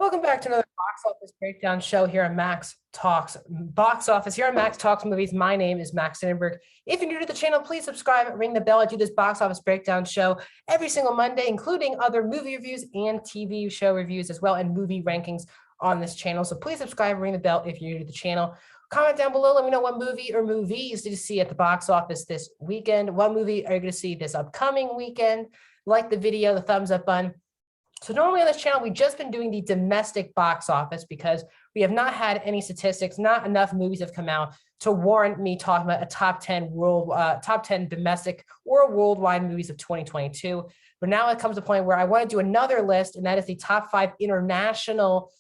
Welcome back to another box office breakdown show here on Max Talks Box Office. Here on Max Talks Movies, my name is Max Sonnenberg. If you're new to the channel, please subscribe, ring the bell. I do this box office breakdown show every single Monday, including other movie reviews and TV show reviews as well, and movie rankings on this channel. So please subscribe, ring the bell if you're new to the channel. Comment down below, let me know what movie or movies did you see at the box office this weekend? What movie are you going to see this upcoming weekend? Like the video, the thumbs up button. So normally on this channel, we've just been doing the domestic box office because we have not had any statistics, not enough movies have come out to warrant me talking about a top 10 domestic or worldwide movies of 2022. But now it comes to a point where I want to do another list, and that is the top 5 international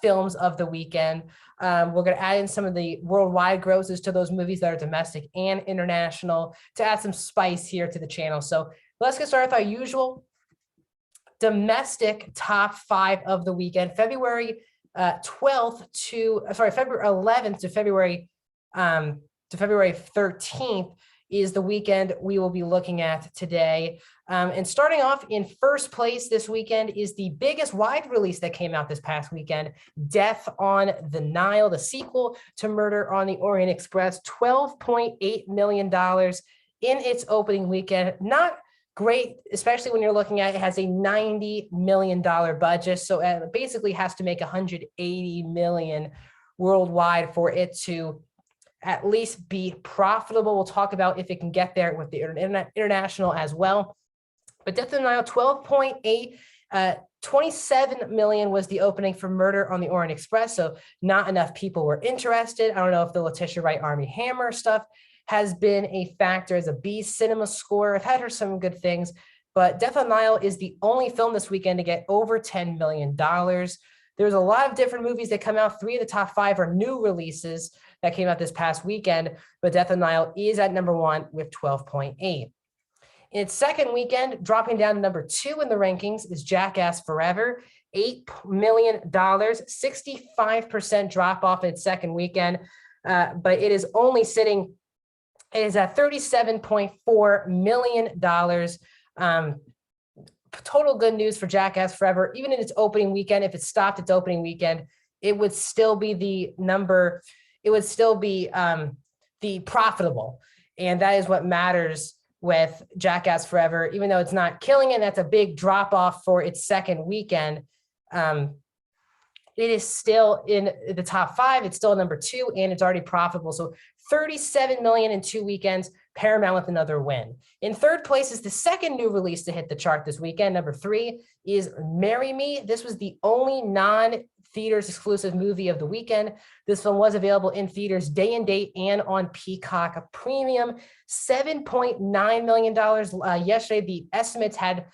films of the weekend. We're going to add in some of the worldwide grosses to those movies that are domestic and international to add some spice here to the channel. So let's get started with our usual domestic top 5 of the weekend. February 11th to February 13th is the weekend we will be looking at today. And starting off in first place this weekend is the biggest wide release that came out this past weekend, Death on the Nile, the sequel to Murder on the Orient Express, $12.8 million in its opening weekend. Not great, especially when you're looking at it has a $90 million budget. So it basically has to make $180 million worldwide for it to at least be profitable. We'll talk about if it can get there with the international as well. But Death on the Nile, 12.8, 27 million was the opening for Murder on the Orient Express. So not enough people were interested. I don't know if the Letitia Wright Armie Hammer stuff has been a factor as a B cinema score. I've had her some good things, but Death on the Nile is the only film this weekend to get over $10 million. There's a lot of different movies that come out. 3 of the top 5 are new releases that came out this past weekend, but Death on the Nile is at number 1 with 12.8. In its second weekend, dropping down to number 2 in the rankings is Jackass Forever, $8 million, 65% drop off in its second weekend, but it is only sitting. It is at $37.4 million. Total good news for Jackass Forever. Even in its opening weekend, if it stopped its opening weekend, it would still be the number. It would still be the profitable. And that is what matters with Jackass Forever. Even though it's not killing it, that's a big drop off for its second weekend. It is still in the top 5. It's still number 2, and it's already profitable. So 37 million in 2 weekends, Paramount with another win. In third place is the second new release to hit the chart this weekend. Number 3 is Marry Me. This was the only non-theaters exclusive movie of the weekend. This film was available in theaters day and date and on Peacock Premium. $7.9 million. Yesterday, the estimates had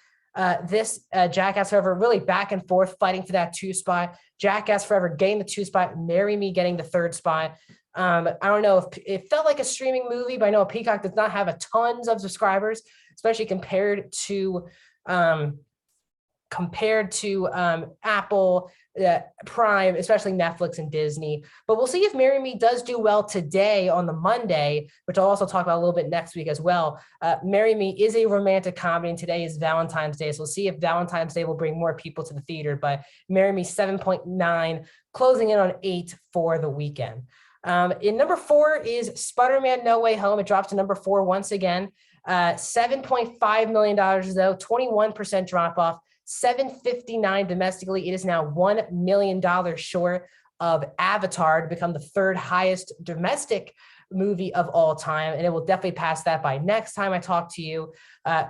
this Jackass Forever really back and forth fighting for that 2 spot. Jackass Forever getting the 2 spot, Marry Me getting the 3rd spot. I don't know if it felt like a streaming movie, but I know Peacock does not have a tons of subscribers, especially compared to Apple, Prime, especially Netflix and Disney. But we'll see if Marry Me does do well today on the Monday, which I'll also talk about a little bit next week as well. Marry Me is a romantic comedy, and today is Valentine's Day. So we'll see if Valentine's Day will bring more people to the theater. But Marry Me 7.9, closing in on 8 for the weekend. In number 4 is SpiderMan No Way Home. It drops to number 4 once again. $7.5 million though, 21% drop off. $759 domestically. It is now $1 million short of Avatar to become the 3rd highest domestic movie of all time, and it will definitely pass that by next time I talk to you,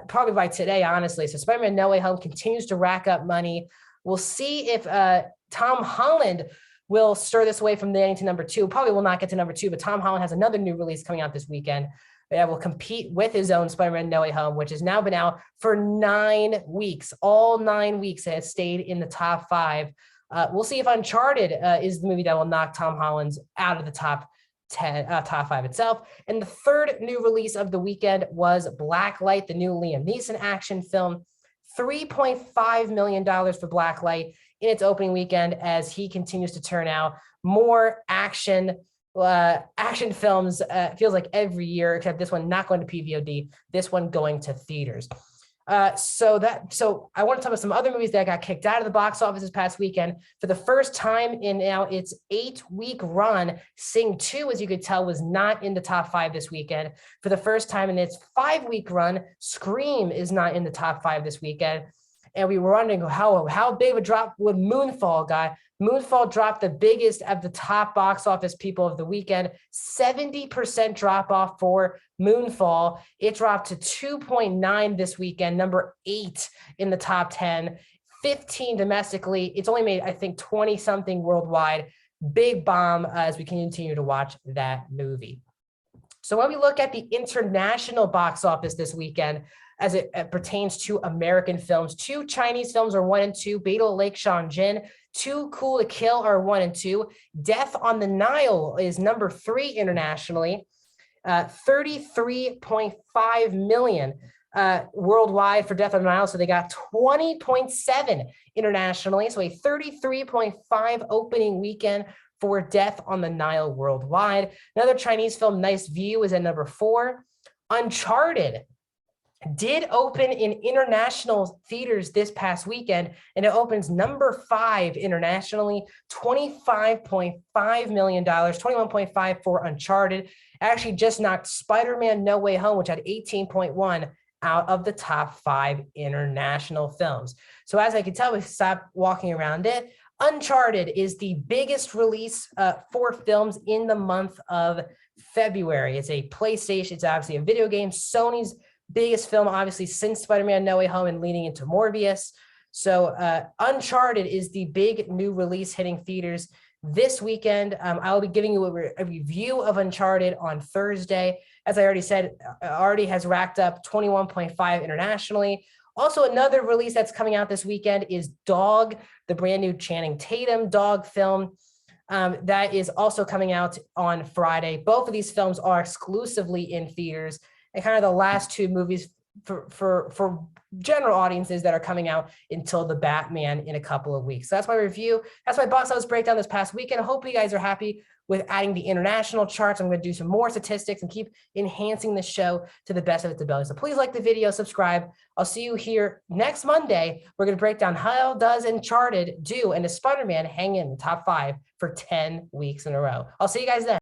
probably by today, honestly. So Spider-Man No Way Home continues to rack up money. We'll see if Tom Holland will stir this away from getting to number 2. Probably will not get to number 2, but Tom Holland has another new release coming out this weekend that will compete with his own Spider-Man No Way Home, which has now been out for 9 weeks. All 9 weeks it has stayed in the top 5. We'll see if Uncharted is the movie that will knock Tom Holland's out of the top 5 itself. And the 3rd new release of the weekend was Blacklight, the new Liam Neeson action film. $3.5 million for Blacklight in its opening weekend as he continues to turn out more action films, feels like every year, except this one not going to PVOD, this one going to theaters. So I want to talk about some other movies that got kicked out of the box office this past weekend. For the first time in now its 8-week run, Sing 2, as you could tell, was not in the top 5 this weekend. For the first time in its 5-week run, Scream is not in the top 5 this weekend. And we were wondering how big of a drop would Moonfall got. Moonfall dropped the biggest of the top box office people of the weekend, 70% drop off for Moonfall. It dropped to 2.9 this weekend, number 8 in the top 10, 15 domestically. It's only made, I think, 20 something worldwide. Big bomb as we continue to watch that movie. So when we look at the international box office this weekend, as it pertains to American films, 2 Chinese films are 1 and 2. Beetle Lake Shangjin, Too Cool to Kill are 1 and 2. Death on the Nile is number 3 internationally, 33.5 million worldwide for Death on the Nile. So they got 20.7 internationally. So a 33.5 opening weekend for Death on the Nile worldwide. Another Chinese film, Nice View, is at number 4. Uncharted did open in international theaters this past weekend, and it opens number 5 internationally, $25.5 million, 21.5 for Uncharted. Actually just knocked SpiderMan No Way Home, which had 18.1 out of the top 5 international films. So as I can tell, we stopped walking around it. Uncharted is the biggest release for films in the month of February. It's a PlayStation, it's obviously a video game, Sony's biggest film, obviously, since Spider-Man No Way Home and leading into Morbius. So Uncharted is the big new release hitting theaters this weekend. I'll be giving you a review of Uncharted on Thursday. As I already said, already has racked up 21.5 internationally. Also, another release that's coming out this weekend is Dog, the brand new Channing Tatum Dog film. That is also coming out on Friday. Both of these films are exclusively in theaters, and kind of the last 2 movies for general audiences that are coming out until the Batman in a couple of weeks. So that's my review. That's my box office breakdown this past weekend. I hope you guys are happy with adding the international charts. I'm going to do some more statistics and keep enhancing the show to the best of its ability. So please like the video, subscribe. I'll see you here next Monday. We're going to break down how does Uncharted do and does Spider-Man hang in the top 5 for 10 weeks in a row. I'll see you guys then.